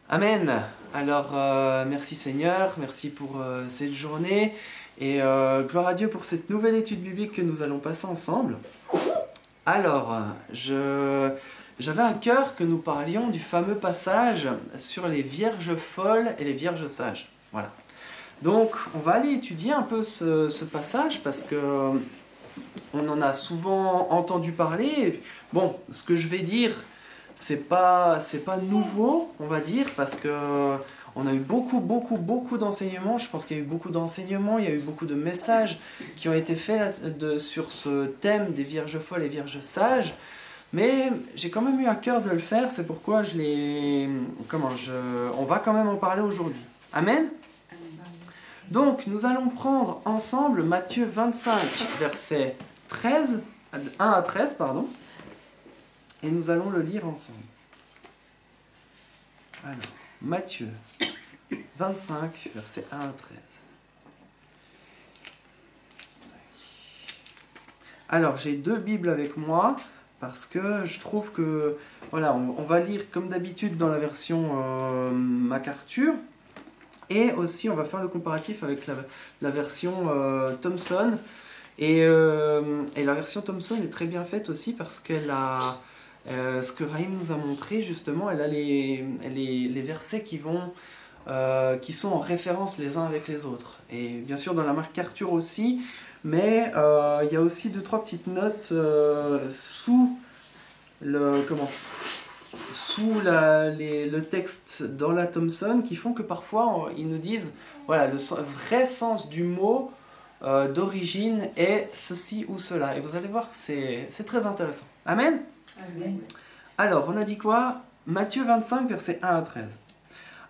Amen. Alors, merci Seigneur, merci pour cette journée et gloire à Dieu pour cette nouvelle étude biblique que nous allons passer ensemble. Alors, j'avais à cœur que nous parlions du fameux passage sur les vierges folles et les vierges sages. Voilà. Donc, on va aller étudier un peu ce passage parce que on en a souvent entendu parler. Bon, ce que je vais dire, c'est pas nouveau, on va dire, parce que on a eu beaucoup d'enseignements. Je pense qu'il y a eu beaucoup d'enseignements, il y a eu beaucoup de messages qui ont été faits sur ce thème des vierges folles et vierges sages. Mais j'ai quand même eu à cœur de le faire, c'est pourquoi on va quand même en parler aujourd'hui. Amen. Donc, nous allons prendre ensemble Matthieu 25, versets 1 à 13, pardon, et nous allons le lire ensemble. Alors, Matthieu 25, versets 1 à 13. Alors, j'ai deux Bibles avec moi, parce que je trouve que, voilà, on va lire comme d'habitude dans la version MacArthur, et aussi on va faire le comparatif avec la version Thomson. Et la version Thomson est très bien faite aussi parce qu'elle a ce que Raïm nous a montré justement, elle a les versets qui sont en référence les uns avec les autres. Et bien sûr dans la MacArthur aussi, mais il y a aussi 2-3 petites notes sous le texte dans la Thomson qui font que parfois ils nous disent voilà, le vrai sens du mot d'origine est ceci ou cela. Et vous allez voir que c'est très intéressant. Amen. Amen. Alors, on a dit quoi? Matthieu 25, versets 1 à 13.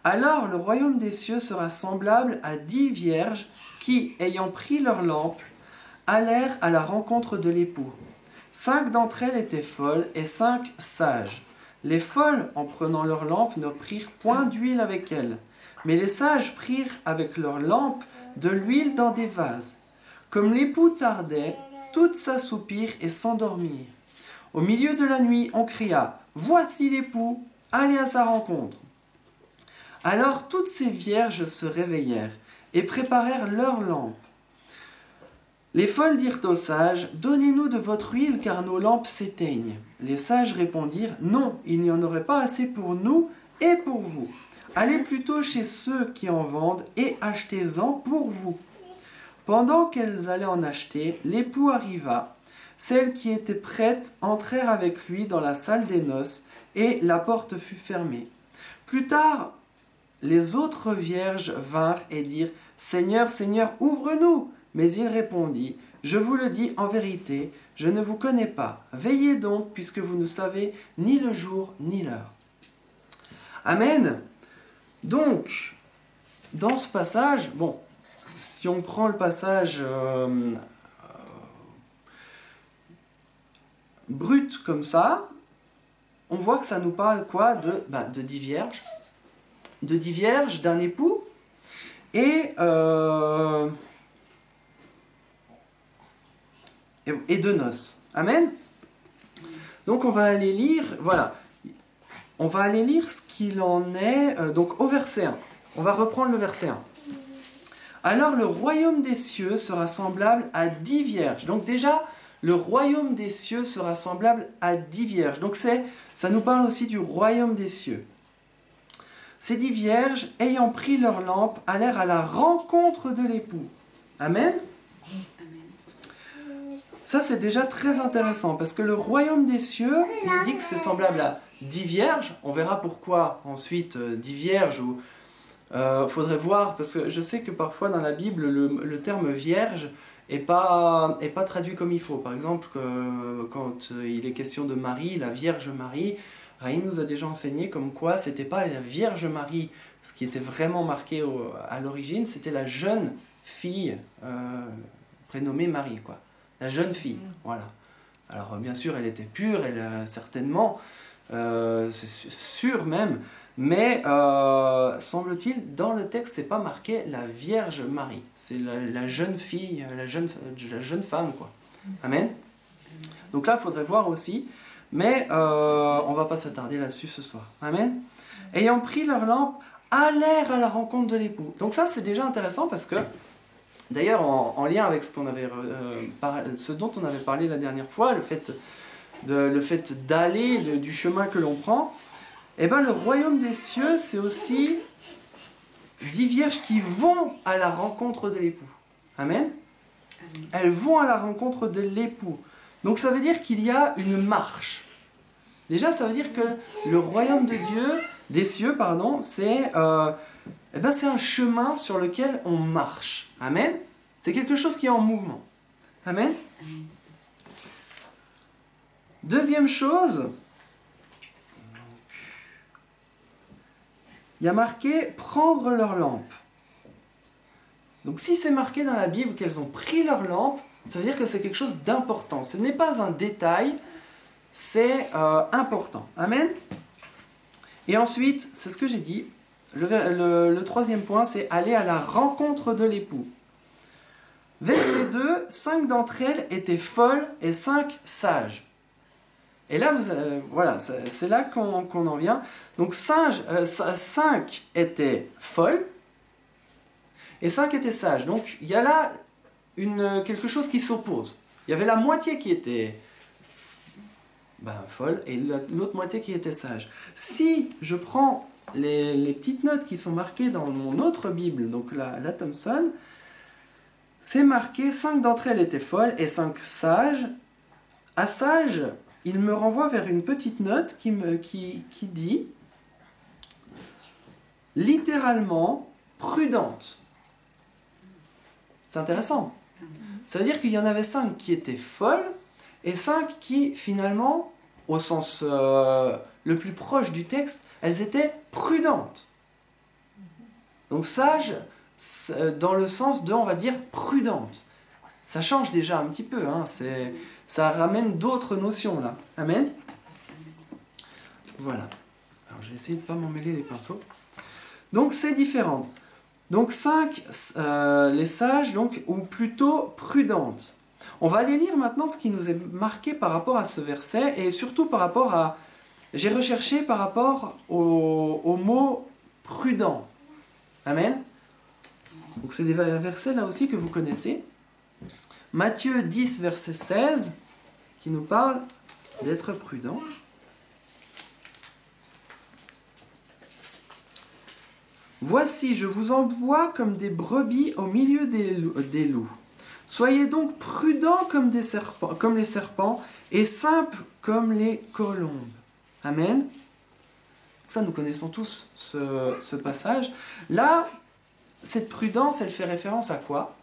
Alors, le royaume des cieux sera semblable à 10 vierges qui, ayant pris leur lampe, allèrent à la rencontre de l'époux. 5 d'entre elles étaient folles et 5 sages. Les folles, en prenant leur lampe, ne prirent point d'huile avec elles, mais les sages prirent avec leur lampe de l'huile dans des vases. Comme l'époux tardait, toutes s'assoupirent et s'endormirent. Au milieu de la nuit, on cria « Voici l'époux, allez à sa rencontre !» Alors toutes ces vierges se réveillèrent et préparèrent leurs lampes. Les folles dirent aux sages « Donnez-nous de votre huile, car nos lampes s'éteignent. » Les sages répondirent « Non, il n'y en aurait pas assez pour nous et pour vous. Allez plutôt chez ceux qui en vendent et achetez-en pour vous. » Pendant qu'elles allaient en acheter, l'époux arriva. Celles qui étaient prêtes entrèrent avec lui dans la salle des noces, et la porte fut fermée. Plus tard, les autres vierges vinrent et dirent « Seigneur, Seigneur, ouvre-nous !» Mais il répondit « Je vous le dis en vérité, je ne vous connais pas. Veillez donc, puisque vous ne savez ni le jour ni l'heure. » Amen. Donc, dans ce passage, bon, si on prend le passage brut comme ça, on voit que ça nous parle quoi de 10 vierges, de 10 vierges, d'un époux, et de noces. Amen. Donc on va aller lire, voilà, on va aller lire ce qu'il en est, donc au verset 1. On va reprendre le verset 1. Alors le royaume des cieux sera semblable à 10 vierges. Donc déjà, le royaume des cieux sera semblable à 10 vierges. Donc ça nous parle aussi du royaume des cieux. Ces 10 vierges, ayant pris leur lampe, allèrent à la rencontre de l'époux. Amen. Ça c'est déjà très intéressant parce que le royaume des cieux, il dit que c'est semblable à 10 vierges. On verra pourquoi ensuite 10 vierges ou... faudrait voir, parce que je sais que parfois dans la Bible, le terme vierge n'est pas traduit comme il faut. Par exemple, quand il est question de Marie, la Vierge Marie, Raïm nous a déjà enseigné comme quoi c'était pas la Vierge Marie, ce qui était vraiment marqué à l'origine, c'était la jeune fille prénommée Marie, quoi. La jeune fille, voilà. Alors bien sûr, elle était pure, certainement, c'est sûr même, mais semble-t-il, dans le texte, c'est pas marqué la Vierge Marie. C'est la jeune fille, la jeune femme, quoi. Amen. Donc là, il faudrait voir aussi, mais on va pas s'attarder là-dessus ce soir. Amen. Ayant pris leur lampe, allèrent à la rencontre de l'époux. Donc ça, c'est déjà intéressant parce que, d'ailleurs, en lien avec ce dont on avait parlé la dernière fois, le fait d'aller du chemin que l'on prend, eh ben, le royaume des cieux, c'est aussi 10 vierges qui vont à la rencontre de l'époux. Amen. Elles vont à la rencontre de l'époux. Donc ça veut dire qu'il y a une marche. Déjà, ça veut dire que le royaume de Dieu, des cieux, pardon, c'est un chemin sur lequel on marche. Amen. C'est quelque chose qui est en mouvement. Amen. Deuxième chose, il y a marqué « prendre leur lampe ». Donc si c'est marqué dans la Bible qu'elles ont pris leur lampe, ça veut dire que c'est quelque chose d'important. Ce n'est pas un détail, c'est important. Amen. Et ensuite, c'est ce que j'ai dit, le troisième point, c'est aller à la rencontre de l'époux. Verset 2, 5 d'entre elles étaient folles et 5 sages. Et là, voilà, c'est là qu'on en vient. Donc 5 étaient folles et 5 étaient sages. Donc il y a là quelque chose qui s'oppose. Il y avait la moitié qui était folle et l'autre moitié qui était sage. Si je prends les petites notes qui sont marquées dans mon autre Bible, donc la Thompson, c'est marqué 5 d'entre elles étaient folles et 5 sages. À sage, il me renvoie vers une petite note qui dit littéralement prudente. C'est intéressant. Ça veut dire qu'il y en avait 5 qui étaient folles et 5 qui, finalement, au sens le plus proche du texte, elles étaient prudentes. Donc sage, dans le sens de, on va dire, prudente. Ça change déjà un petit peu, hein, ça ramène d'autres notions là. Amen. Voilà. Alors je vais essayer de ne pas m'emmêler les pinceaux. Donc c'est différent. Donc 5, les sages, donc, ou plutôt prudentes. On va aller lire maintenant ce qui nous est marqué par rapport à ce verset, et surtout par rapport à... J'ai recherché par rapport au mot prudent. Amen. Donc c'est des versets là aussi que vous connaissez. Matthieu 10, verset 16, qui nous parle d'être prudent. Voici, je vous envoie comme des brebis au milieu des loups. Soyez donc prudents comme les serpents et simples comme les colombes. Amen. Ça, nous connaissons tous ce passage. Là, cette prudence, elle fait référence à quoi?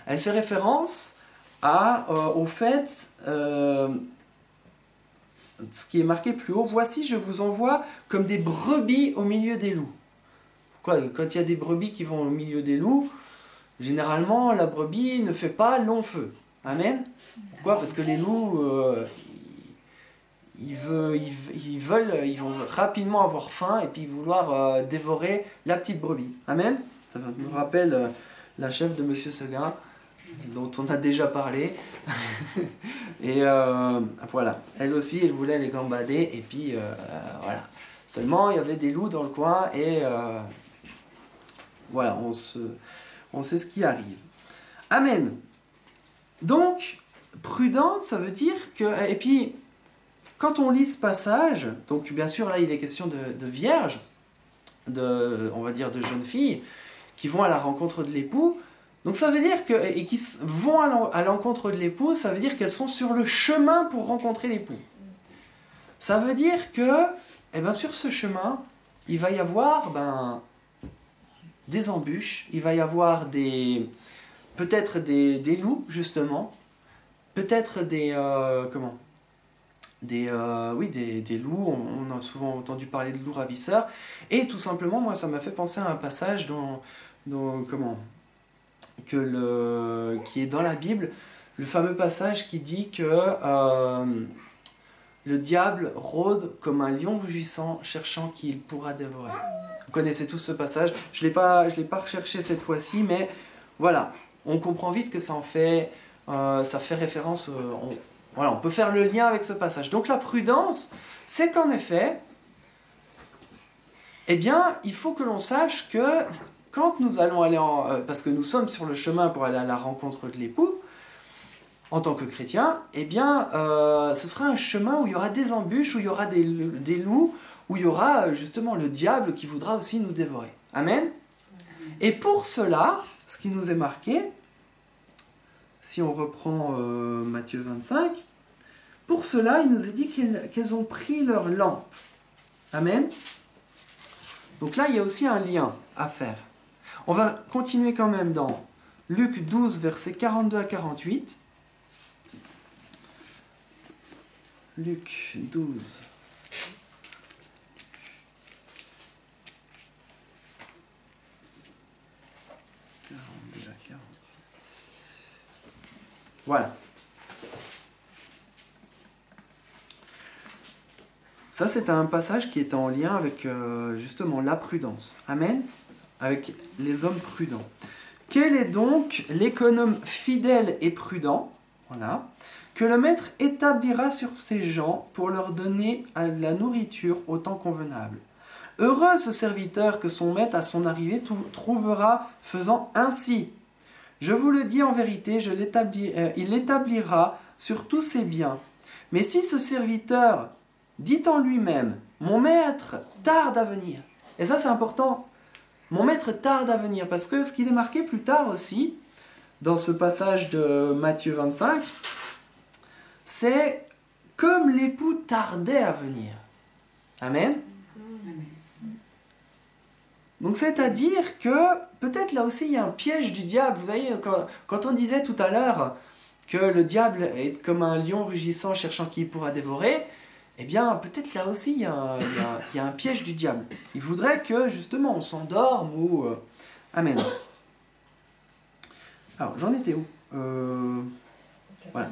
Elle fait référence au fait, ce qui est marqué plus haut, voici, je vous envoie comme des brebis au milieu des loups. Quand il y a des brebis qui vont au milieu des loups, généralement, la brebis ne fait pas long feu. Amen. Pourquoi? Parce que les loups, ils vont rapidement avoir faim et puis vouloir dévorer la petite brebis. Amen. Ça me rappelle la chef de Monsieur Seguin, dont on a déjà parlé. Et voilà. Elle aussi, elle voulait les gambader. Et puis, voilà. Seulement, il y avait des loups dans le coin et... voilà, on sait ce qui arrive. Amen. Donc, prudent, ça veut dire que... Et puis, quand on lit ce passage, donc bien sûr, là, il est question de vierges, on va dire de jeunes filles, qui vont à la rencontre de l'époux. Donc ça veut dire que... Et qui vont à l'encontre de l'époux, ça veut dire qu'elles sont sur le chemin pour rencontrer l'époux. Ça veut dire que, sur ce chemin, il va y avoir... des embûches, il va y avoir peut-être des loups, justement, peut-être des loups, on a souvent entendu parler de loups ravisseurs, et tout simplement, moi, ça m'a fait penser à un passage qui est dans la Bible, le fameux passage qui dit que le diable rôde comme un lion rugissant, cherchant qui il pourra dévorer. Vous connaissez tous ce passage. Je l'ai pas recherché cette fois-ci, mais voilà, on comprend vite que ça fait référence. Voilà, on peut faire le lien avec ce passage. Donc la prudence, c'est qu'en effet, eh bien, il faut que l'on sache que quand nous allons aller parce que nous sommes sur le chemin pour aller à la rencontre de l'époux, en tant que chrétien, eh bien, ce sera un chemin où il y aura des embûches, où il y aura des loups, où il y aura justement le diable qui voudra aussi nous dévorer. Amen. Et pour cela, ce qui nous est marqué, si on reprend Matthieu 25, pour cela, il nous est dit qu'elles ont pris leur lampe. Amen. Donc là, il y a aussi un lien à faire. On va continuer quand même dans Luc 12, versets 42 à 48. Luc 12. Voilà. Ça, c'est un passage qui est en lien avec justement la prudence. Amen. Avec les hommes prudents. Quel est donc l'économe fidèle et prudent, voilà, que le maître établira sur ses gens pour leur donner à la nourriture au temps convenable. Heureux ce serviteur que son maître à son arrivée trouvera faisant ainsi. Je vous le dis en vérité, il l'établira sur tous ses biens. Mais si ce serviteur dit en lui-même, mon maître tarde à venir, et ça c'est important, mon maître tarde à venir, parce que ce qu'il est marqué plus tard aussi, dans ce passage de Matthieu 25, c'est comme l'époux tardait à venir. Amen. Donc c'est-à-dire que peut-être là aussi il y a un piège du diable. Vous voyez, quand on disait tout à l'heure que le diable est comme un lion rugissant cherchant qui il pourra dévorer, eh bien peut-être là aussi il y a un piège du diable. Il voudrait que justement on s'endorme ou... Amen. Alors j'en étais où voilà.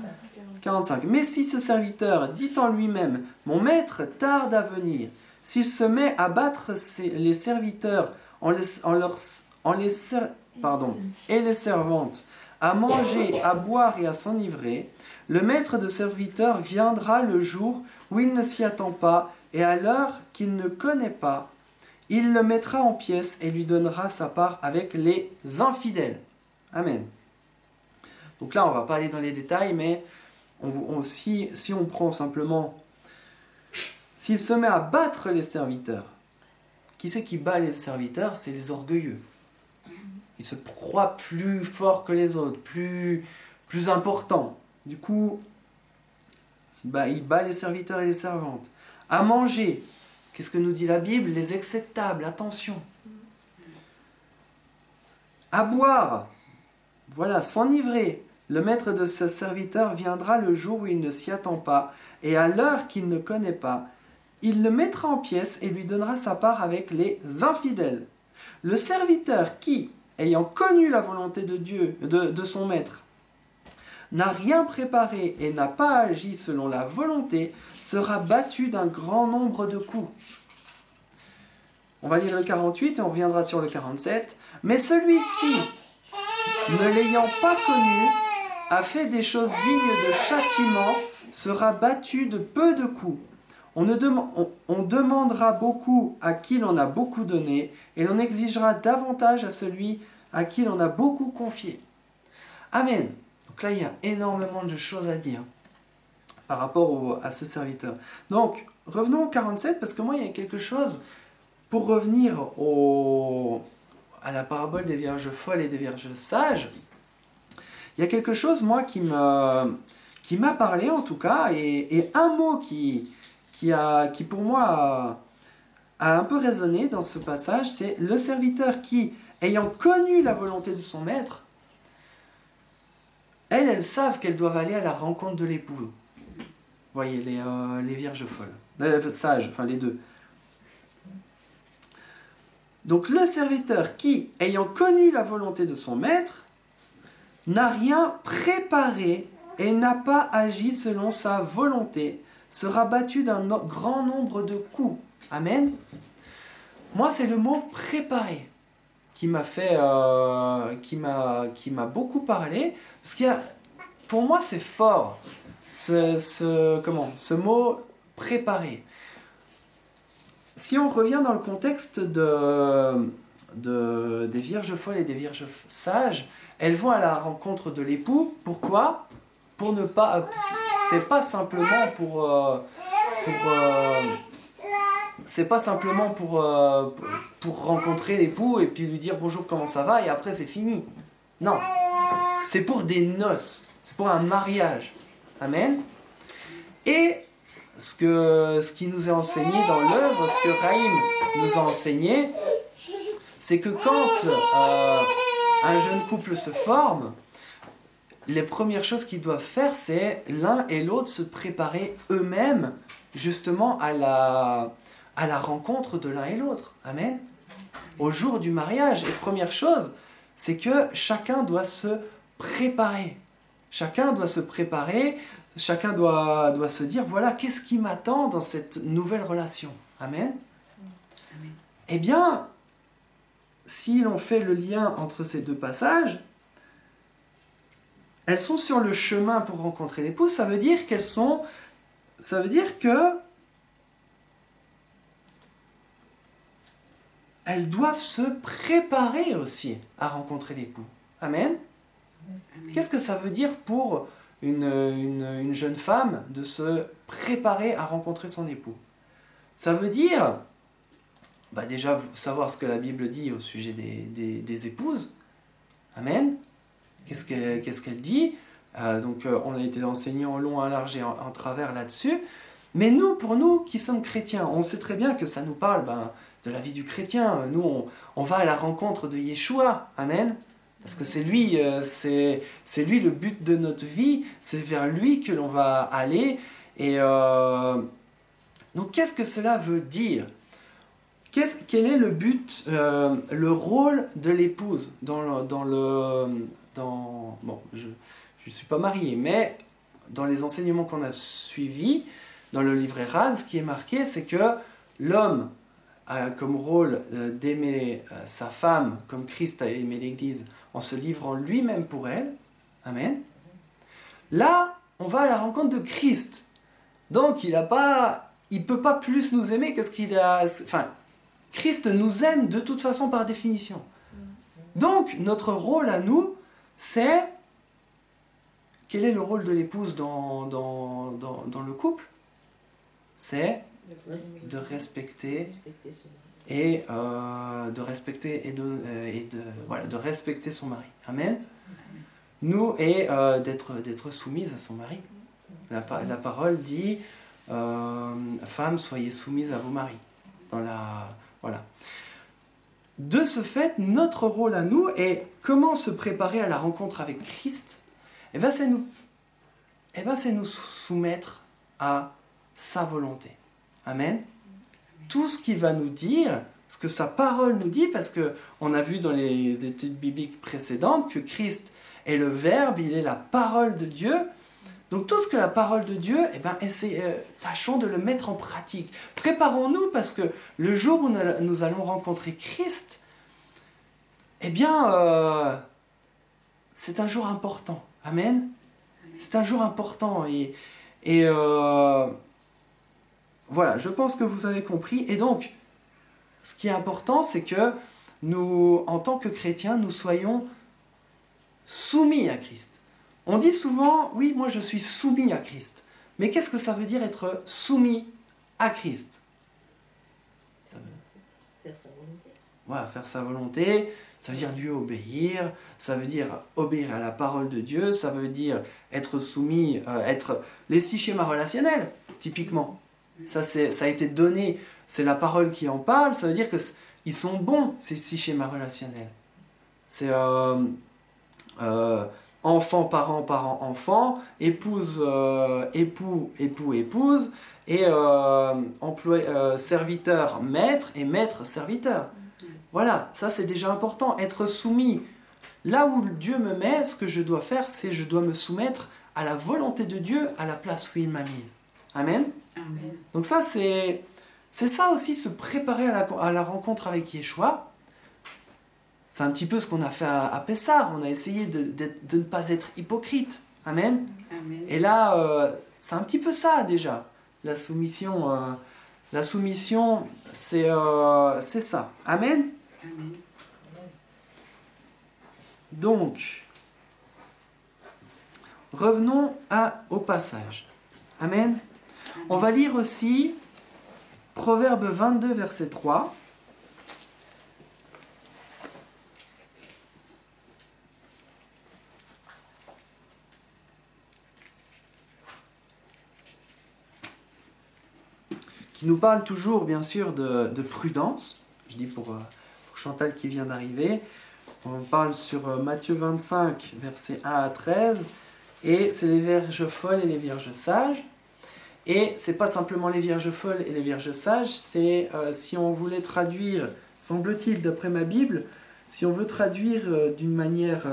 45. Mais si ce serviteur dit en lui-même, mon maître tarde à venir, s'il se met à battre les serviteurs et les servantes, à manger, à boire et à s'enivrer, le maître de serviteurs viendra le jour où il ne s'y attend pas et à l'heure qu'il ne connaît pas. Il le mettra en pièces et lui donnera sa part avec les infidèles. Amen. Donc là, on ne va pas aller dans les détails, mais si on prend simplement... S'il se met à battre les serviteurs, qui c'est qui bat les serviteurs? C'est les orgueilleux. Ils se croient plus forts que les autres, plus importants. Du coup, il bat les serviteurs et les servantes. À manger, qu'est-ce que nous dit la Bible? Les excès de table, attention. À boire, voilà, s'enivrer. Le maître de ce serviteur viendra le jour où il ne s'y attend pas, et à l'heure qu'il ne connaît pas. Il le mettra en pièces et lui donnera sa part avec les infidèles. Le serviteur qui, ayant connu la volonté de Dieu, de son maître, n'a rien préparé et n'a pas agi selon la volonté, sera battu d'un grand nombre de coups. On va lire le 48 et on reviendra sur le 47. Mais celui qui, ne l'ayant pas connu, a fait des choses dignes de châtiment, sera battu de peu de coups. On demandera beaucoup à qui l'on a beaucoup donné, et l'on exigera davantage à celui à qui l'on a beaucoup confié. Amen. Donc là, il y a énormément de choses à dire par rapport à ce serviteur. Donc, revenons au 47, parce que moi, il y a quelque chose, pour revenir à la parabole des vierges folles et des vierges sages, il y a quelque chose, moi, qui m'a parlé, en tout cas, et un mot qui pour moi a un peu résonné dans ce passage, c'est le serviteur qui, ayant connu la volonté de son maître, elles savent qu'elles doivent aller à la rencontre de l'époux. Vous voyez, les vierges folles, sages, enfin les deux. Donc le serviteur qui, ayant connu la volonté de son maître, n'a rien préparé et n'a pas agi selon sa volonté, sera battu d'un grand nombre de coups. Amen. Moi, c'est le mot préparer qui m'a fait, qui m'a beaucoup parlé, parce pour moi, c'est fort. ce mot préparer. Si on revient dans le contexte des vierges folles et des vierges sages, elles vont à la rencontre de l'époux. Pourquoi? Pour ne pas... C'est pas simplement pour rencontrer l'époux et puis lui dire bonjour, comment ça va, et après c'est fini. Non, c'est pour des noces, c'est pour un mariage. Amen. Et ce qui nous est enseigné dans l'œuvre, ce que Raïm nous a enseigné, c'est que quand un jeune couple se forme, les premières choses qu'ils doivent faire, c'est l'un et l'autre se préparer eux-mêmes justement à la rencontre de l'un et l'autre. Amen. Au jour du mariage. Et première chose, c'est que chacun doit se préparer. Chacun doit se préparer, chacun doit se dire, voilà, qu'est-ce qui m'attend dans cette nouvelle relation. Amen. Amen. Eh bien, si l'on fait le lien entre ces deux passages, elles sont sur le chemin pour rencontrer l'époux. Ça veut dire que elles doivent se préparer aussi à rencontrer l'époux. Amen. Amen. Qu'est-ce que ça veut dire pour une jeune femme de se préparer à rencontrer son époux? Ça veut dire, déjà, savoir ce que la Bible dit au sujet des épouses. Amen. Qu'est-ce qu'elle dit? On a été enseigné en long, en large et en travers là-dessus. Mais pour nous qui sommes chrétiens, on sait très bien que ça nous parle de la vie du chrétien. Nous, on va à la rencontre de Yeshua. Amen. Parce que c'est lui le but de notre vie. C'est vers lui que l'on va aller. Et donc, qu'est-ce que cela veut dire? Quel est le but, le rôle de l'épouse bon, je ne suis pas marié, mais dans les enseignements qu'on a suivis, dans le livre Erad, ce qui est marqué, c'est que l'homme a comme rôle d'aimer sa femme comme Christ a aimé l'Église en se livrant lui-même pour elle. Amen. Là, on va à la rencontre de Christ. Donc, il peut pas plus nous aimer que ce qu'il a... Enfin, Christ nous aime de toute façon par définition. Donc, notre rôle à nous, c'est... Quel est le rôle de l'épouse dans le couple? C'est de respecter et de respecter son mari. Amen. Nous, et d'être soumise à son mari. La parole dit femmes, soyez soumises à vos maris. Voilà. De ce fait, notre rôle à nous est comment se préparer à la rencontre avec Christ. C'est nous soumettre à sa volonté. Amen. Tout ce qu'il va nous dire, ce que sa parole nous dit, parce qu'on a vu dans les études bibliques précédentes que Christ est le Verbe, il est la parole de Dieu. Donc tout ce que la parole de Dieu, tâchons de le mettre en pratique. Préparons-nous parce que le jour où nous allons rencontrer Christ, c'est un jour important. Amen. C'est un jour important et voilà, je pense que vous avez compris. Et donc, ce qui est important, c'est que nous, en tant que chrétiens, nous soyons soumis à Christ. On dit souvent, oui, moi je suis soumis à Christ. Mais qu'est-ce que ça veut dire être soumis à Christ? Faire sa volonté. Voilà, faire sa volonté, ça veut dire lui obéir, ça veut dire obéir à la parole de Dieu, ça veut dire être soumis, être les 6 schémas relationnels, typiquement. Ça a été donné, c'est la parole qui en parle, ça veut dire qu'ils sont bons, ces 6 schémas relationnels. C'est enfant, parent, parent, enfant, épouse, époux, époux, épouse, et serviteur, maître, et maître, serviteur. Voilà, ça c'est déjà important, être soumis. Là où Dieu me met, ce que je dois faire, c'est je dois me soumettre à la volonté de Dieu, à la place où il m'a mis. Amen. Amen. Donc ça, c'est ça aussi, se préparer à la rencontre avec Yeshua. C'est un petit peu ce qu'on a fait à Pessah. On a essayé de ne pas être hypocrite. Amen. Amen. Et là, c'est un petit peu ça déjà, la soumission. C'est ça. Amen. Amen. Donc, revenons au passage. Amen. On va lire aussi Proverbe 22, verset 3. Qui nous parle toujours, bien sûr, de prudence. Je dis pour Chantal qui vient d'arriver. On parle sur Matthieu 25, versets 1 à 13. Et c'est les vierges folles et les vierges sages. Et c'est pas simplement les vierges folles et les vierges sages, c'est si on voulait traduire, semble-t-il d'après ma Bible, si on veut traduire d'une manière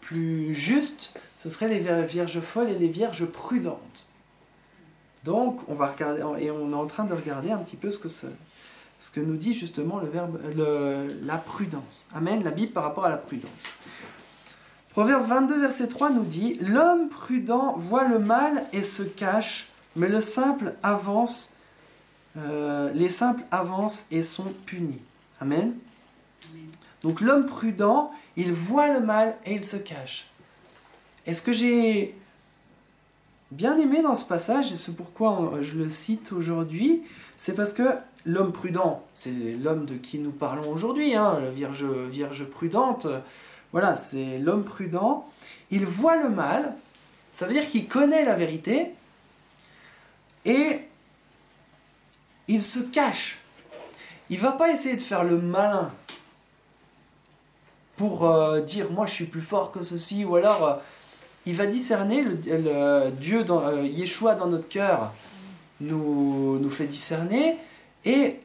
plus juste, ce serait les vierges folles et les vierges prudentes. Donc on va regarder, et on est en train de regarder un petit peu ce que nous dit justement la prudence. Amen, la Bible par rapport à la prudence. Proverbe 22, verset 3 nous dit « L'homme prudent voit le mal et se cache, mais les simples avancent et sont punis. » Amen. Donc l'homme prudent, il voit le mal et il se cache. Et ce que j'ai bien aimé dans ce passage, et c'est pourquoi je le cite aujourd'hui, c'est parce que l'homme prudent, c'est l'homme de qui nous parlons aujourd'hui, hein, la vierge prudente. Voilà, c'est l'homme prudent. Il voit le mal, ça veut dire qu'il connaît la vérité, et il se cache. Il ne va pas essayer de faire le malin pour dire « moi je suis plus fort que ceci », ou alors il va discerner, le Dieu, Yeshua dans notre cœur nous fait discerner, et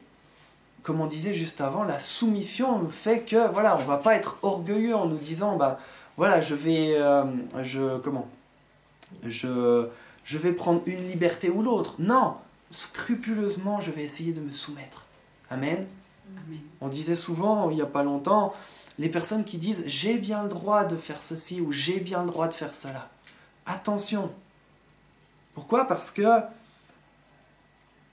comme on disait juste avant, la soumission fait que, voilà, on ne va pas être orgueilleux en nous disant, bah, voilà, je vais prendre une liberté ou l'autre. Non, scrupuleusement, je vais essayer de me soumettre. Amen. Amen. On disait souvent, il n'y a pas longtemps, les personnes qui disent, j'ai bien le droit de faire ceci ou j'ai bien le droit de faire cela. Attention. Pourquoi ? Parce que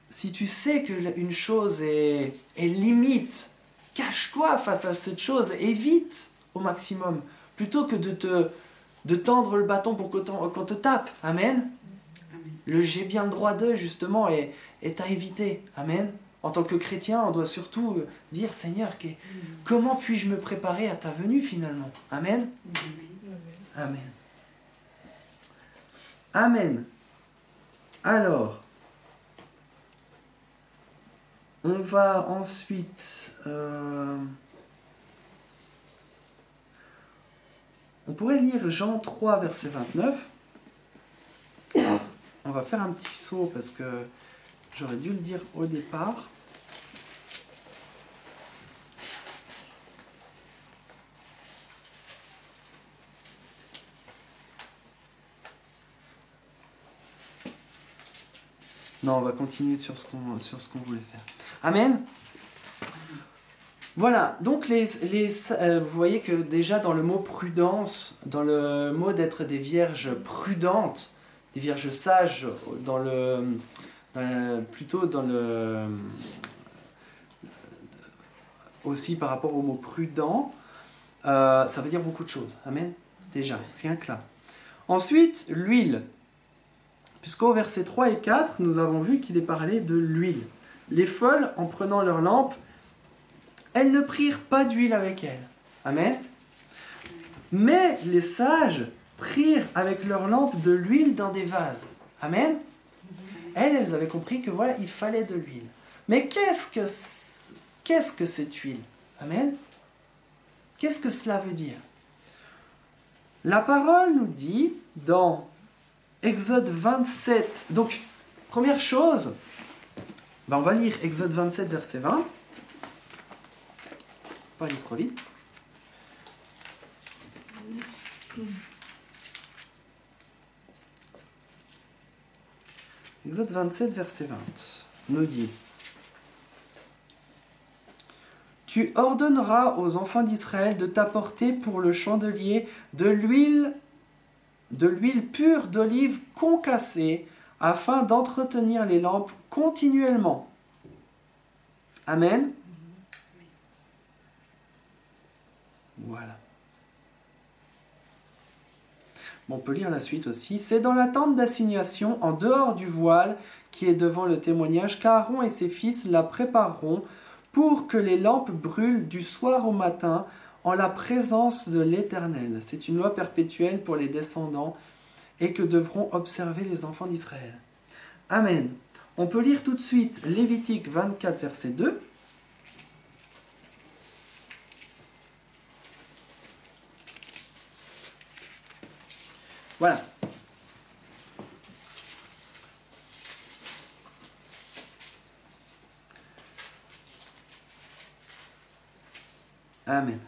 si tu sais qu'une chose est limite, cache-toi face à cette chose, évite au maximum, plutôt que de tendre le bâton pour qu'on te tape. Amen. Amen. Le j'ai bien le droit de, justement, est à éviter. Amen. En tant que chrétien, on doit surtout dire, Seigneur, comment puis-je me préparer à ta venue finalement ? Amen. Amen. Amen. Alors, on va ensuite... on pourrait lire Jean 3, verset 29. On va faire un petit saut parce que j'aurais dû le dire au départ. Non, on va continuer sur ce qu'on voulait faire. Amen. Voilà, donc vous voyez que déjà dans le mot prudence, dans le mot d'être des vierges prudentes, des vierges sages, aussi par rapport au mot prudent, ça veut dire beaucoup de choses. Amen. Déjà, rien que là. Ensuite, l'huile. Puisqu'au verset 3 et 4, nous avons vu qu'il est parlé de l'huile. Les folles, en prenant leur lampe, elles ne prirent pas d'huile avec elles. Amen. Mais les sages prirent avec leur lampe de l'huile dans des vases. Amen. Elles avaient compris que voilà, il fallait de l'huile. Mais qu'est-ce que cette huile? Amen. Qu'est-ce que cela veut dire? La parole nous dit dans Exode 27. Donc, première chose, on va lire Exode 27, verset 20. Pas aller trop vite. Exode 27, verset 20 nous dit: Tu ordonneras aux enfants d'Israël de t'apporter pour le chandelier de l'huile de l'huile pure d'olive concassée afin d'entretenir les lampes continuellement. Amen. Voilà. Bon, on peut lire la suite aussi. C'est dans la tente d'assignation, en dehors du voile qui est devant le témoignage, qu'Aaron et ses fils la prépareront pour que les lampes brûlent du soir au matin en la présence de l'Éternel. C'est une loi perpétuelle pour les descendants et que devront observer les enfants d'Israël. Amen. On peut lire tout de suite Lévitique 24, verset 2. Voilà. Amen.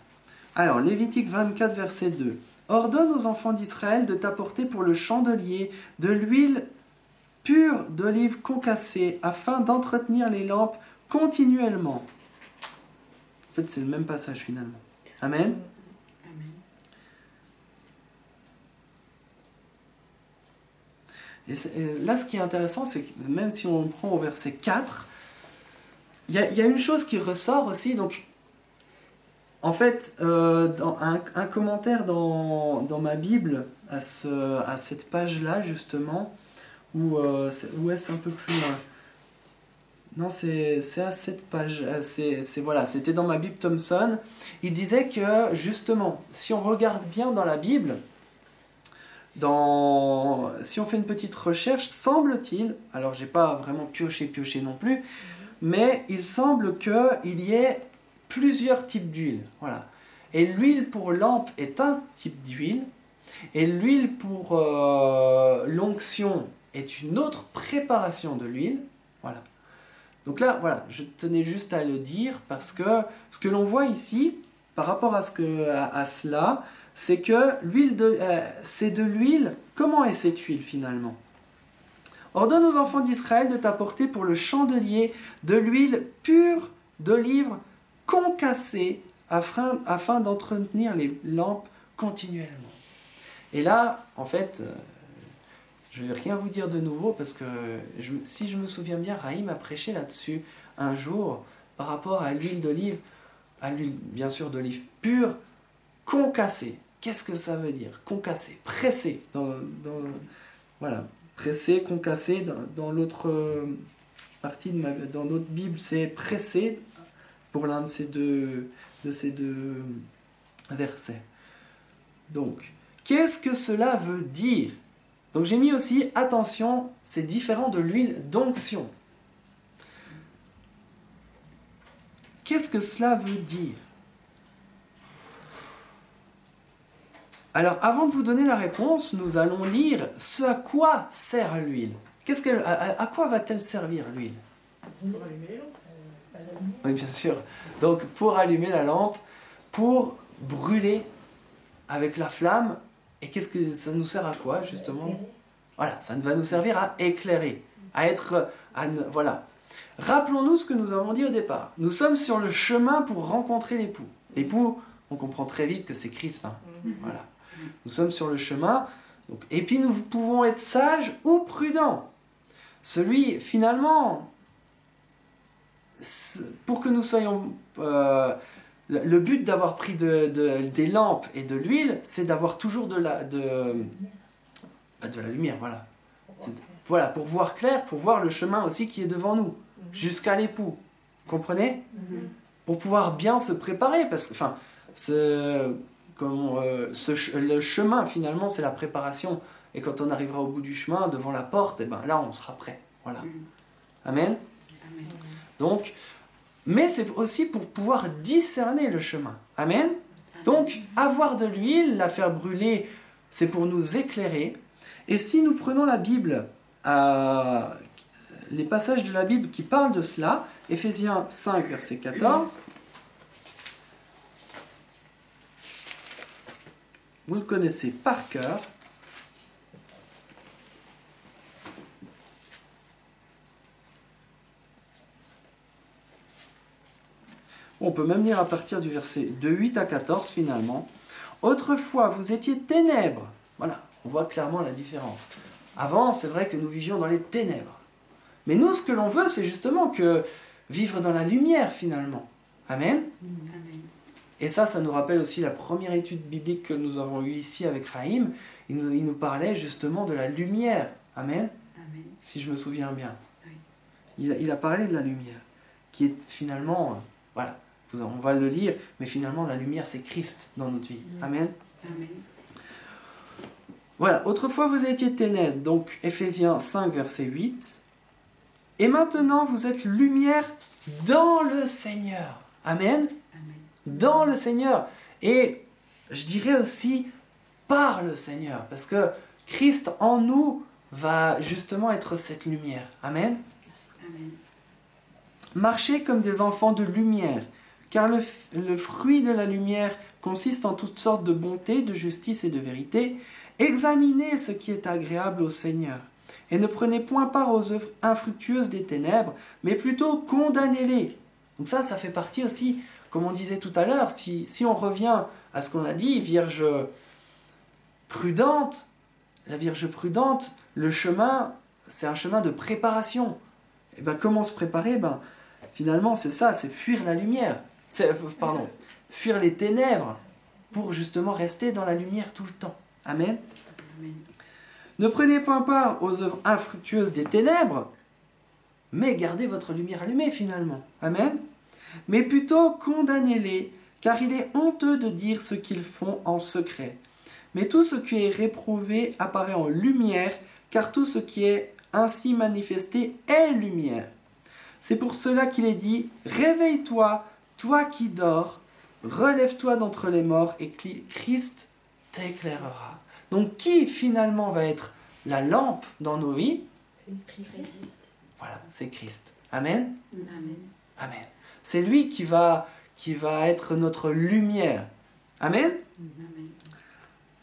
Alors, Lévitique 24, verset 2. Ordonne aux enfants d'Israël de t'apporter pour le chandelier de l'huile pure d'olive concassée afin d'entretenir les lampes continuellement. En fait, c'est le même passage finalement. Amen. Et là, ce qui est intéressant, c'est que même si on prend au verset 4, il y a une chose qui ressort aussi. Donc, en fait, dans un commentaire dans ma Bible, à cette page-là, justement, où est-ce un peu plus loin? Non, c'est à cette page. Voilà, c'était dans ma Bible Thomson. Il disait que, justement, si on regarde bien dans la Bible, si on fait une petite recherche, semble-t-il, alors j'ai pas vraiment pioché non plus, mais il semble qu'il y ait plusieurs types d'huile. Voilà. Et l'huile pour lampe est un type d'huile, et l'huile pour l'onction est une autre préparation de l'huile. Voilà. Donc là, voilà, je tenais juste à le dire parce que ce que l'on voit ici, par rapport à cela, c'est que c'est de l'huile. Comment est cette huile finalement? Ordonne aux enfants d'Israël de t'apporter pour le chandelier de l'huile pure d'olive concassée afin d'entretenir les lampes continuellement. Et là, en fait, je ne vais rien vous dire de nouveau parce que si je me souviens bien, Raïm a prêché là-dessus un jour par rapport à l'huile d'olive, à l'huile bien sûr d'olive pure, concassée. Qu'est-ce que ça veut dire? Concassé, pressé. Voilà, pressé, concassé. Dans l'autre partie dans notre Bible, c'est pressé pour l'un de ces deux versets. Donc, qu'est-ce que cela veut dire? Donc j'ai mis aussi, attention, c'est différent de l'huile d'onction. Qu'est-ce que cela veut dire? Alors, avant de vous donner la réponse, nous allons lire ce à quoi sert l'huile. À quoi va-t-elle servir l'huile? Pour allumer la lampe. Oui, bien sûr. Donc, pour allumer la lampe, pour brûler avec la flamme. Et qu'est-ce que ça nous sert à quoi, justement? Voilà, ça va nous servir à éclairer, voilà. Rappelons-nous ce que nous avons dit au départ. Nous sommes sur le chemin pour rencontrer l'époux. L'époux, on comprend très vite que c'est Christ. Voilà. Nous sommes sur le chemin. Donc, et puis nous pouvons être sages ou prudents. Celui, finalement, pour que nous soyons... le but d'avoir pris des lampes et de l'huile, c'est d'avoir toujours de la lumière, voilà. Voilà, pour voir clair, pour voir le chemin aussi qui est devant nous, jusqu'à l'époux. Vous comprenez? Pour pouvoir bien se préparer, parce que, enfin, le chemin, finalement, c'est la préparation. Et quand on arrivera au bout du chemin, devant la porte, et ben là, on sera prêt. Voilà. Amen. Donc, mais c'est aussi pour pouvoir discerner le chemin. Amen. Donc, avoir de l'huile, la faire brûler, c'est pour nous éclairer. Et si nous prenons la Bible, les passages de la Bible qui parlent de cela, Éphésiens 5, verset 14, vous le connaissez par cœur. On peut même lire à partir du verset de 8 à 14 finalement. Autrefois, vous étiez ténèbres. Voilà, On voit clairement la différence. Avant, c'est vrai que nous vivions dans les ténèbres. Mais nous, ce que l'on veut, c'est justement que vivre dans la lumière, finalement. Amen. Amen. Et ça nous rappelle aussi la première étude biblique que nous avons eue ici avec Raïm. Il nous parlait justement de la lumière. Amen. Amen. Si je me souviens bien. Oui. Il a parlé de la lumière, qui est finalement, voilà, on va le lire, mais finalement la lumière c'est Christ dans notre vie. Amen. Amen. Voilà, autrefois vous étiez ténèbres, donc Éphésiens 5 verset 8. Et maintenant vous êtes lumière dans le Seigneur. Amen. Amen. Dans le Seigneur. Et je dirais aussi par le Seigneur, parce que Christ en nous va justement être cette lumière. Amen. Amen. Marchez comme des enfants de lumière, car le fruit de la lumière consiste en toutes sortes de bonté, de justice et de vérité. Examinez ce qui est agréable au Seigneur, et ne prenez point part aux œuvres infructueuses des ténèbres, mais plutôt condamnez-les. Donc ça fait partie aussi, comme on disait tout à l'heure, si on revient à ce qu'on a dit, Vierge prudente, la Vierge prudente, le chemin, c'est un chemin de préparation. Et bien comment se préparer? Finalement, c'est ça, c'est fuir la lumière. Fuir les ténèbres pour justement rester dans la lumière tout le temps. Amen. Amen. Ne prenez point part aux œuvres infructueuses des ténèbres, mais gardez votre lumière allumée finalement. Amen. Mais plutôt condamnez-les, car il est honteux de dire ce qu'ils font en secret. Mais tout ce qui est réprouvé apparaît en lumière, car tout ce qui est ainsi manifesté est lumière. C'est pour cela qu'il est dit « Réveille-toi, toi qui dors, relève-toi d'entre les morts et Christ t'éclairera. » Donc qui finalement va être la lampe dans nos vies? Christ. Voilà, c'est Christ. Amen. Amen. Amen. C'est lui qui va être notre lumière. Amen. Amen.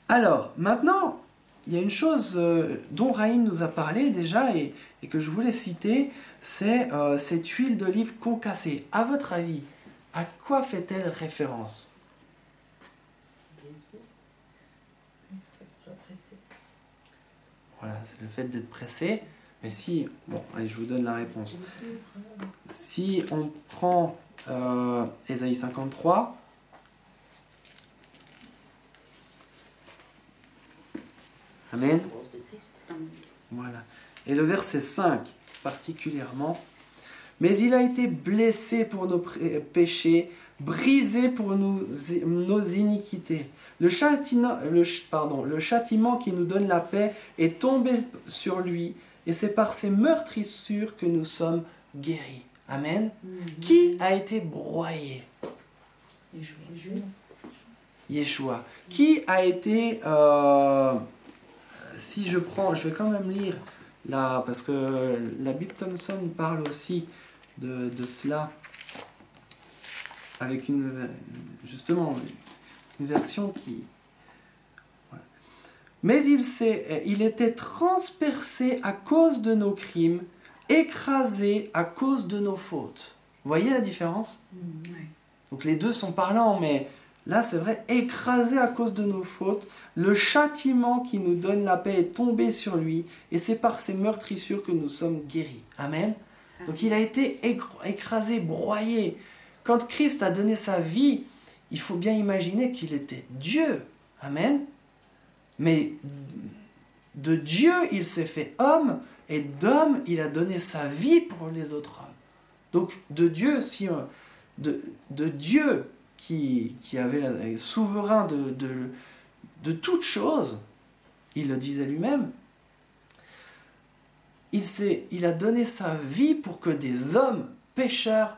Alors, maintenant, il y a une chose dont Raïm nous a parlé déjà et que je voulais citer, c'est cette huile d'olive concassée. À votre avis, à quoi fait-elle référence? Jésus. Sois pressé. Voilà, c'est le fait d'être pressé. Mais si, bon, allez, je vous donne la réponse. Si on prend Ésaïe 53, Amen. Amen. Voilà. Et le verset 5 particulièrement. Mais il a été blessé pour nos péchés, brisé pour nos iniquités. Le châtiment qui nous donne la paix est tombé sur lui, et c'est par ses meurtrissures que nous sommes guéris. Amen. Qui a été broyé? Yeshua. Qui a été... si je vais quand même lire là, parce que la Bible Thompson parle aussi de cela avec justement une version qui... Voilà. Mais il était transpercé à cause de nos crimes, écrasé à cause de nos fautes. Vous voyez la différence? Ouais. Donc les deux sont parlants, mais là c'est vrai, écrasé à cause de nos fautes, le châtiment qui nous donne la paix est tombé sur lui, et c'est par ses meurtrissures que nous sommes guéris. Amen. Donc il a été écrasé, broyé. Quand Christ a donné sa vie, il faut bien imaginer qu'il était Dieu. Amen. Mais de Dieu, il s'est fait homme, et d'homme, il a donné sa vie pour les autres hommes. Donc de Dieu, de Dieu qui est souverain de toutes choses, il le disait lui-même, il a donné sa vie pour que des hommes pécheurs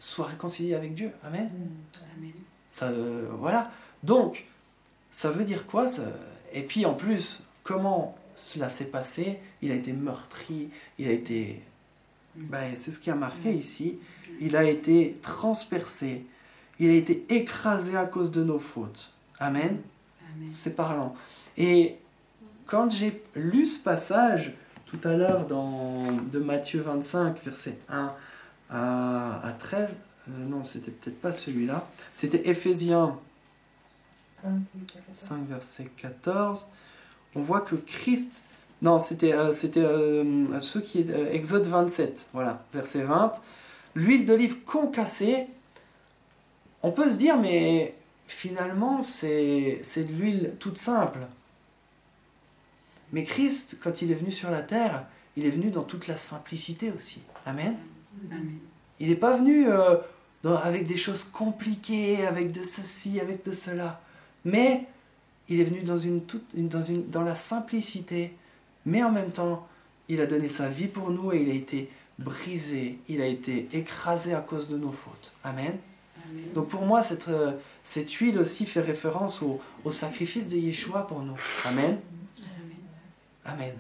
soient réconciliés avec Dieu. Amen. Amen. Ça, voilà. Donc, ça veut dire quoi ça? Et puis en plus, comment cela s'est passé? Il a été meurtri, il a été... c'est ce qui a marqué ici. Il a été transpercé, il a été écrasé à cause de nos fautes. Amen. Amen. C'est parlant. Et quand j'ai lu ce passage tout à l'heure de Matthieu 25, versets 1 à 13, non, c'était peut-être pas celui-là, c'était Éphésiens 5, 8 à 14. 5, verset 14. On voit que Christ... Non, c'était ceux qui... Exode 27, voilà, verset 20. L'huile d'olive concassée, on peut se dire, mais finalement, c'est de l'huile toute simple. Mais Christ, quand il est venu sur la terre, il est venu dans toute la simplicité aussi. Amen. Amen. Il n'est pas venu avec des choses compliquées, avec de ceci, avec de cela. Mais il est venu dans la simplicité. Mais en même temps, il a donné sa vie pour nous et il a été brisé, il a été écrasé à cause de nos fautes. Amen. Amen. Donc pour moi, cette huile aussi fait référence au sacrifice de Yeshua pour nous. Amen. Amen. Amen.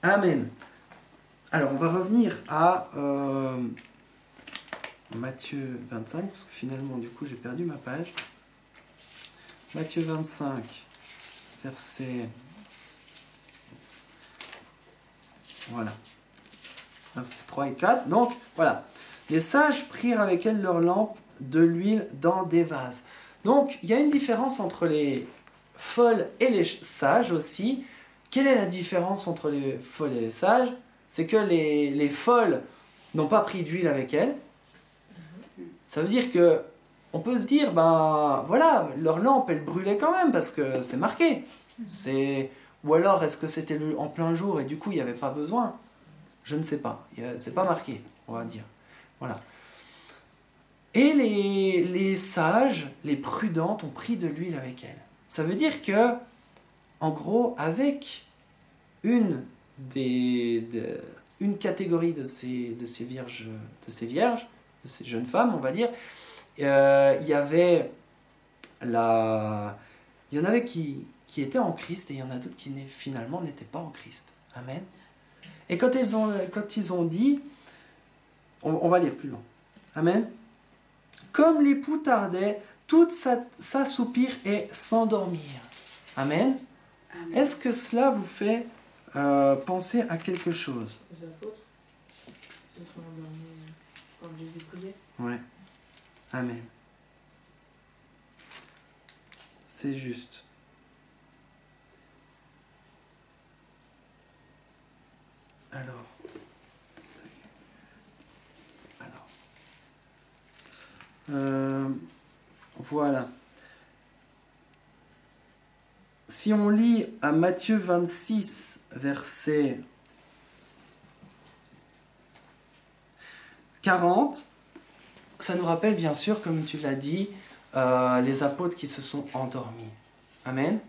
Amen. Alors, on va revenir à Matthieu 25, parce que finalement, du coup, j'ai perdu ma page. Matthieu 25, verset... Voilà. Verset 3 et 4. Donc, voilà. Les sages prirent avec elles leurs lampes de l'huile dans des vases. Donc, il y a une différence entre les folles et les sages aussi. Quelle est la différence entre les folles et les sages? C'est que les folles n'ont pas pris d'huile avec elles. Ça veut dire que on peut se dire, ben voilà, leur lampe, elle brûlait quand même parce que c'est marqué. Ou alors, est-ce que c'était en plein jour et du coup, il n'y avait pas besoin? Je ne sais pas. C'est pas marqué, on va dire. Voilà. Et les sages, les prudentes, ont pris de l'huile avec elles. Ça veut dire que, en gros, avec une catégorie de ces vierges, de ces jeunes femmes, on va dire, il y en avait qui étaient en Christ et il y en a d'autres qui finalement n'étaient pas en Christ. Amen. Et quand ils ont dit, on va lire plus loin. Amen. Comme l'époux tardait, toutes s'assoupirent et s'endormirent. Amen. Amen. Est-ce que cela vous fait penser à quelque chose? Les apôtres se sont endormis quand Jésus priait. Ouais. Amen. C'est juste. Alors. Voilà. Si on lit à Matthieu 26, verset 40, ça nous rappelle bien sûr, comme tu l'as dit, les apôtres qui se sont endormis. Amen.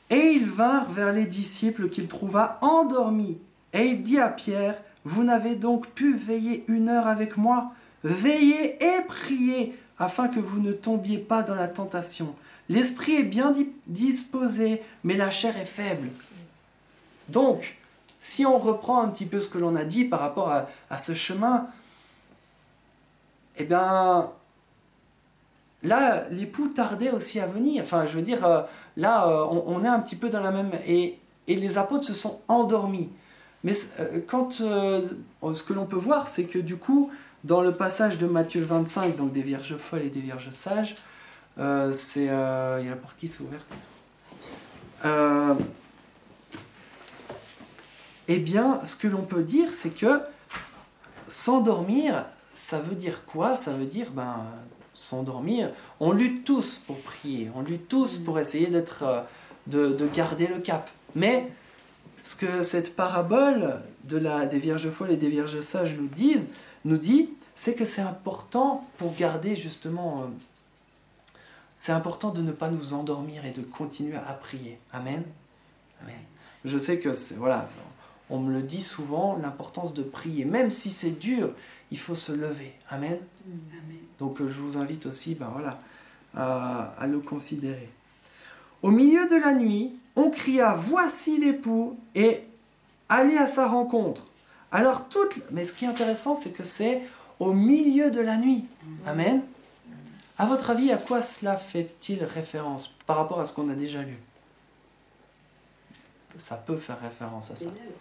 Et ils vinrent vers les disciples qu'il trouva endormis. Et il dit à Pierre, « Vous n'avez donc pu veiller 1 heure avec moi? Veillez et priez, afin que vous ne tombiez pas dans la tentation. L'esprit est bien disposé, mais la chair est faible. » Donc, si on reprend un petit peu ce que l'on a dit par rapport à ce chemin, eh bien, là, l'époux tardait aussi à venir. Enfin, je veux dire, là, on est un petit peu dans la même... Et les apôtres se sont endormis. Mais ce que l'on peut voir, c'est que du coup, dans le passage de Matthieu 25, donc des vierges folles et des vierges sages, il y a la porte qui s'est ouverte. Eh bien, ce que l'on peut dire, c'est que s'endormir, ça veut dire quoi? Ça veut dire, s'endormir. On lutte tous pour prier, on lutte tous pour essayer de garder le cap. Mais ce que cette parabole des vierges folles et des vierges sages nous dit, c'est que c'est important pour garder justement... c'est important de ne pas nous endormir et de continuer à prier. Amen. Amen. Je sais que voilà, on me le dit souvent, l'importance de prier. Même si c'est dur, il faut se lever. Amen. Amen. Donc je vous invite aussi à le considérer. Au milieu de la nuit, on cria « Voici l'époux » et « Allez à sa rencontre ». Alors mais ce qui est intéressant, c'est que c'est au milieu de la nuit. Amen. À votre avis, à quoi cela fait-il référence par rapport à ce qu'on a déjà lu? Ça peut faire référence à ça. Ténèbres.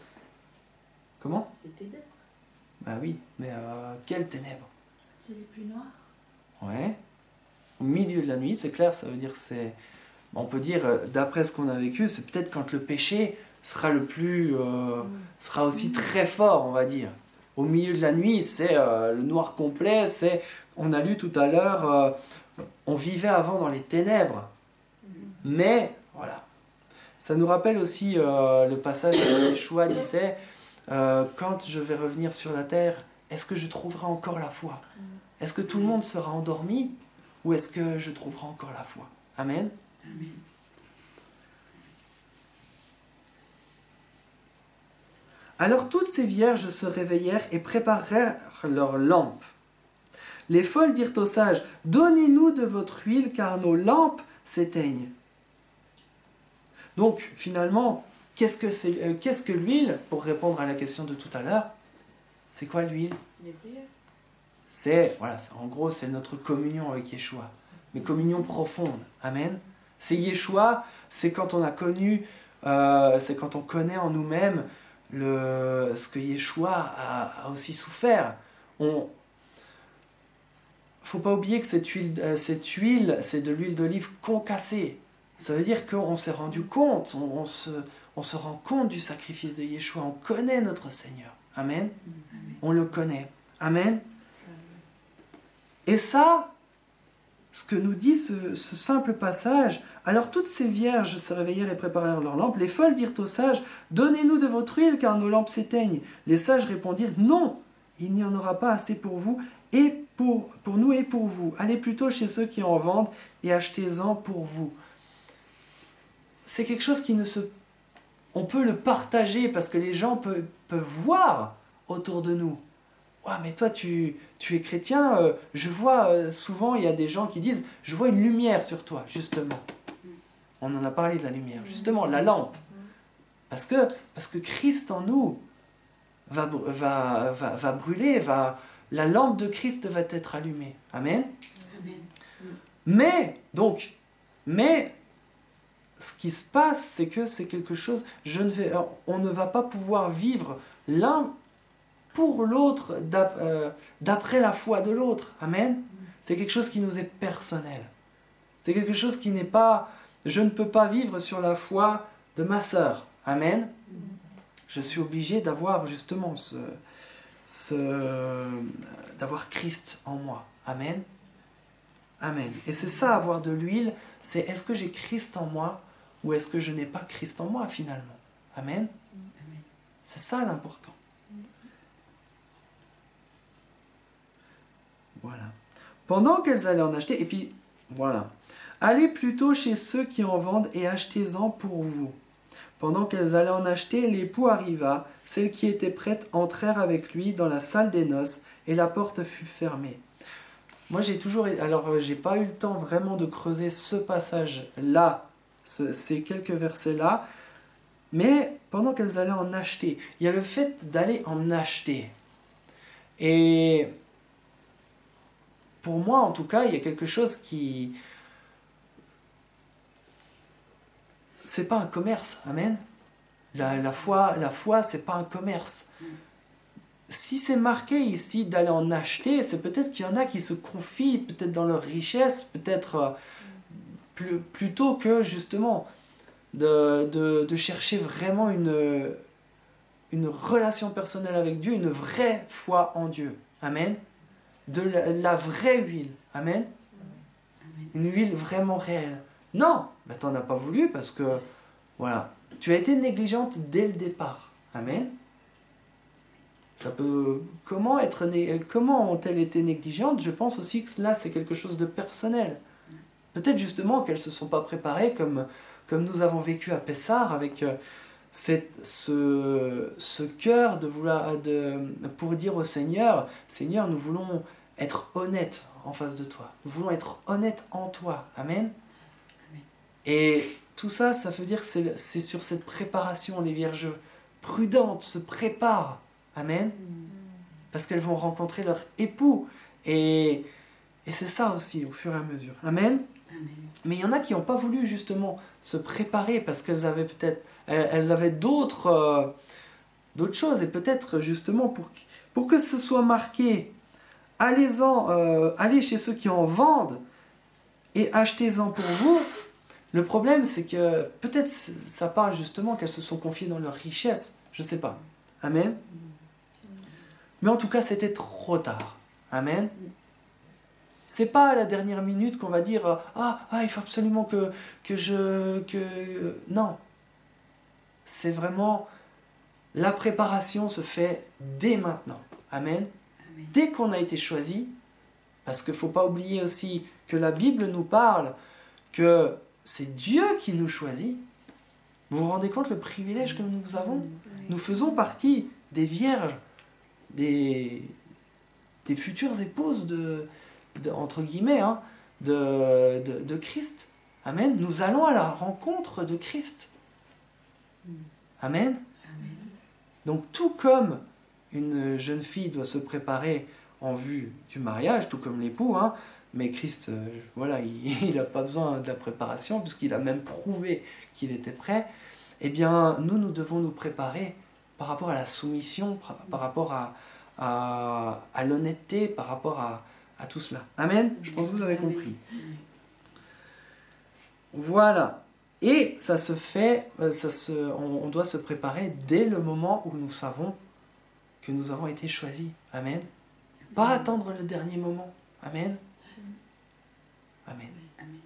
Comment? Les ténèbres. Bah oui, mais quelles ténèbres? C'est les plus noirs. Ouais. au milieu de la nuit, c'est clair, ça veut dire c'est... On peut dire, d'après ce qu'on a vécu, c'est peut-être quand le péché sera sera aussi très fort, on va dire. Au milieu de la nuit, c'est le noir complet, c'est... On a lu tout à l'heure, on vivait avant dans les ténèbres. Mais, voilà. Ça nous rappelle aussi le passage où Yeshua disait, quand je vais revenir sur la terre, est-ce que je trouverai encore la foi? Est-ce que tout le monde sera endormi? Ou est-ce que je trouverai encore la foi? Amen. Amen. Alors toutes ces vierges se réveillèrent et préparèrent leurs lampes. Les folles dirent aux sages, « Donnez-nous de votre huile, car nos lampes s'éteignent. » Donc, finalement, qu'est-ce que l'huile? Pour répondre à la question de tout à l'heure, c'est quoi l'huile? Les prières. En gros, c'est notre communion avec Yeshua. Mais communion profonde. Amen. C'est Yeshua, c'est quand on a connu, c'est quand on connaît en nous-mêmes ce que Yeshua a aussi souffert. Faut pas oublier que cette huile, c'est de l'huile d'olive concassée. Ça veut dire qu'on s'est rendu compte, on se rend compte du sacrifice de Yeshua, on connaît notre Seigneur. Amen. On le connaît. Amen. Et ça, ce que nous dit ce simple passage, alors toutes ces vierges se réveillèrent et préparèrent leurs lampes. Les folles dirent aux sages, « Donnez-nous de votre huile, car nos lampes s'éteignent. » Les sages répondirent, « Non, il n'y en aura pas assez pour vous, et pour nous et pour vous. Allez plutôt chez ceux qui en vendent et achetez-en pour vous. » C'est quelque chose qui on peut le partager parce que les gens peuvent voir autour de nous. Ouais, mais toi, tu es chrétien, je vois souvent, il y a des gens qui disent, je vois une lumière sur toi, justement. On en a parlé de la lumière, justement, la lampe. Parce que Christ en nous va brûler, la lampe de Christ va être allumée. Amen. Amen. Mais, ce qui se passe, c'est que c'est quelque chose, on ne va pas pouvoir vivre l'un pour l'autre, d'après la foi de l'autre. Amen. C'est quelque chose qui nous est personnel. C'est quelque chose qui n'est pas... Je ne peux pas vivre sur la foi de ma sœur. Amen. Je suis obligé d'avoir justement d'avoir Christ en moi. Amen. Amen. Et c'est ça, avoir de l'huile, c'est est-ce que j'ai Christ en moi ou est-ce que je n'ai pas Christ en moi finalement. Amen. C'est ça l'important. Voilà. Pendant qu'elles allaient en acheter, et puis voilà. Allez plutôt chez ceux qui en vendent et achetez-en pour vous. Pendant qu'elles allaient en acheter, l'époux arriva. Celles qui étaient prêtes entrèrent avec lui dans la salle des noces et la porte fut fermée. Moi j'ai pas eu le temps vraiment de creuser ce passage-là, ces quelques versets-là, mais pendant qu'elles allaient en acheter, il y a le fait d'aller en acheter. Et pour moi, en tout cas, il y a quelque chose qui... C'est pas un commerce, amen. La foi, c'est pas un commerce. Si c'est marqué ici d'aller en acheter, c'est peut-être qu'il y en a qui se confient, peut-être dans leur richesse, peut-être plutôt que justement de chercher vraiment une relation personnelle avec Dieu, une vraie foi en Dieu. Amen. De la vraie huile. Amen. Une huile vraiment réelle. Non, ben, tu n'en as pas voulu parce que, voilà, tu as été négligente dès le départ. Amen. Ça peut... Comment ont-elles été négligentes? Je pense aussi que là, c'est quelque chose de personnel. Peut-être justement qu'elles ne se sont pas préparées comme nous avons vécu à Pessar avec ce cœur pour dire au Seigneur, Seigneur, nous voulons être honnêtes en face de toi. Nous voulons être honnêtes en toi. Amen. Et tout ça, ça veut dire que c'est sur cette préparation, les vierges prudentes se préparent. Amen. Parce qu'elles vont rencontrer leur époux. Et c'est ça aussi, au fur et à mesure. Amen. Amen. Mais il y en a qui n'ont pas voulu justement se préparer parce qu'elles avaient peut-être... Elles avaient d'autres choses. Et peut-être justement pour que ce soit marqué, allez chez ceux qui en vendent et achetez-en pour vous. Le problème, c'est que peut-être ça parle justement qu'elles se sont confiées dans leur richesse. Je ne sais pas. Amen. Mais en tout cas, c'était trop tard. Amen. C'est pas à la dernière minute qu'on va dire il faut absolument que non. C'est vraiment la préparation se fait dès maintenant. Amen. Amen. Dès qu'on a été choisi, parce qu'il ne faut pas oublier aussi que la Bible nous parle que c'est Dieu qui nous choisit. Vous vous rendez compte le privilège que nous avons? Nous faisons partie des vierges, des futures épouses entre guillemets, de Christ. Amen. Nous allons à la rencontre de Christ. Amen. Amen. Donc tout comme une jeune fille doit se préparer en vue du mariage, tout comme l'époux, mais Christ, voilà, il n'a pas besoin de la préparation, puisqu'il a même prouvé qu'il était prêt. Eh bien, nous devons nous préparer par rapport à la soumission, par rapport à l'honnêteté, par rapport à tout cela. Amen. Je pense que vous avez compris. Voilà. Et ça se fait, on doit se préparer dès le moment où nous savons que nous avons été choisis. Amen. Pas attendre le dernier moment. Amen. Amen. Amen.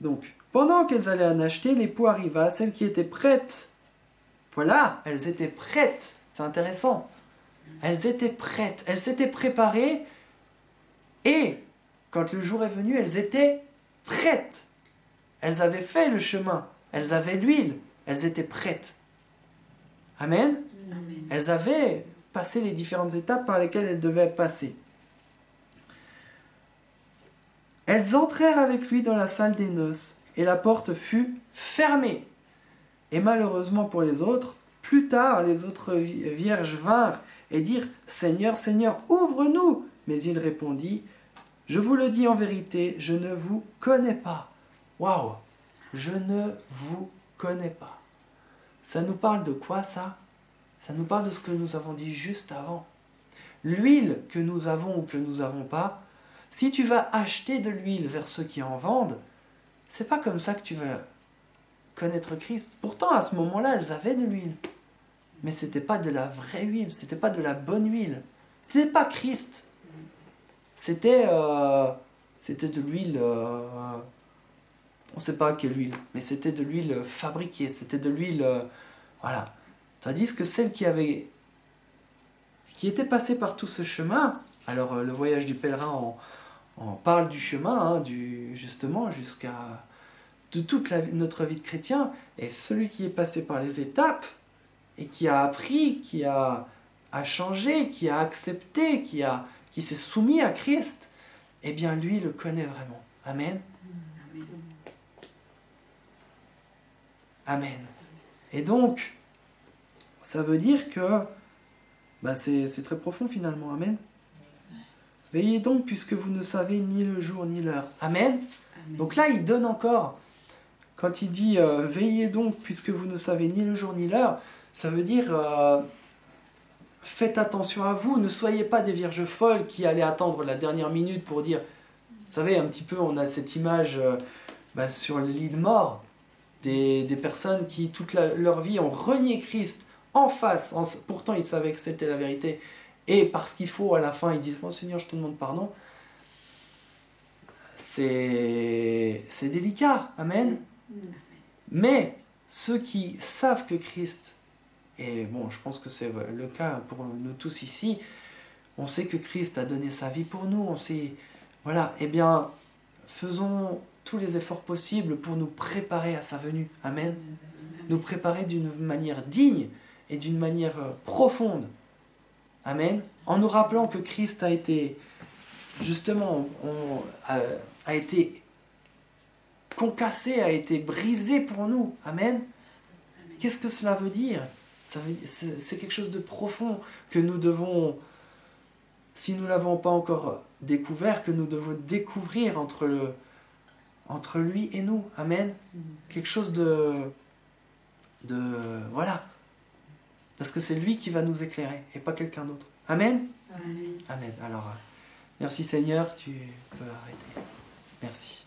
Donc, pendant qu'elles allaient en acheter, l'époux arriva, celles qui étaient prêtes. Voilà, elles étaient prêtes. C'est intéressant. Elles étaient prêtes. Elles s'étaient préparées. Et quand le jour est venu, elles étaient prêtes. Elles avaient fait le chemin. Elles avaient l'huile. Elles étaient prêtes. Amen. Amen. Elles avaient passé les différentes étapes par lesquelles elles devaient passer. Elles entrèrent avec lui dans la salle des noces, et la porte fut fermée. Et malheureusement pour les autres, plus tard, les autres vierges vinrent et dirent « Seigneur, Seigneur, ouvre-nous » Mais il répondit « Je vous le dis en vérité, je ne vous connais pas. » Waouh! Je ne vous connais pas. Ça nous parle de quoi, ça? Ça nous parle de ce que nous avons dit juste avant. L'huile que nous avons ou que nous n'avons pas, si tu vas acheter de l'huile vers ceux qui en vendent, c'est pas comme ça que tu vas connaître Christ. Pourtant, à ce moment-là, elles avaient de l'huile. Mais c'était pas de la vraie huile, c'était pas de la bonne huile. C'était pas Christ. C'était de l'huile, on ne sait pas quelle huile, mais c'était de l'huile fabriquée, c'était de l'huile, voilà. Tandis que celles qui étaient passées par tout ce chemin, alors le voyage du pèlerin on parle du chemin, justement, de toute notre vie de chrétien, et celui qui est passé par les étapes, et qui a appris, qui a changé, qui a accepté, qui s'est soumis à Christ, eh bien lui le connaît vraiment. Amen. Amen. Amen. Et donc, ça veut dire que c'est très profond finalement. Amen. Veillez donc puisque vous ne savez ni le jour ni l'heure. Amen. Amen. Donc là, il donne encore, quand il dit veillez donc puisque vous ne savez ni le jour ni l'heure, ça veut dire faites attention à vous, ne soyez pas des vierges folles qui allaient attendre la dernière minute pour dire, vous savez, un petit peu, on a cette image sur le lit de mort, des personnes qui, toute leur vie, ont renié Christ en face, pourtant ils savaient que c'était la vérité, et parce qu'il faut, à la fin, ils disent, oh Seigneur, je te demande pardon. C'est délicat, amen. Mais ceux qui savent que Christ, et bon, je pense que c'est le cas pour nous tous ici, on sait que Christ a donné sa vie pour nous, on sait, voilà, eh bien, faisons tous les efforts possibles pour nous préparer à sa venue, amen. Nous préparer d'une manière digne et d'une manière profonde, amen, en nous rappelant que Christ a été, justement, a été concassé, a été brisé pour nous, amen. Qu'est-ce que cela veut dire? C'est quelque chose de profond que nous devons, si nous ne l'avons pas encore découvert, que nous devons découvrir entre lui et nous. Amen. Quelque chose de voilà. Parce que c'est lui qui va nous éclairer et pas quelqu'un d'autre. Amen. Amen. Amen. Alors, Merci Seigneur, tu peux arrêter. Merci.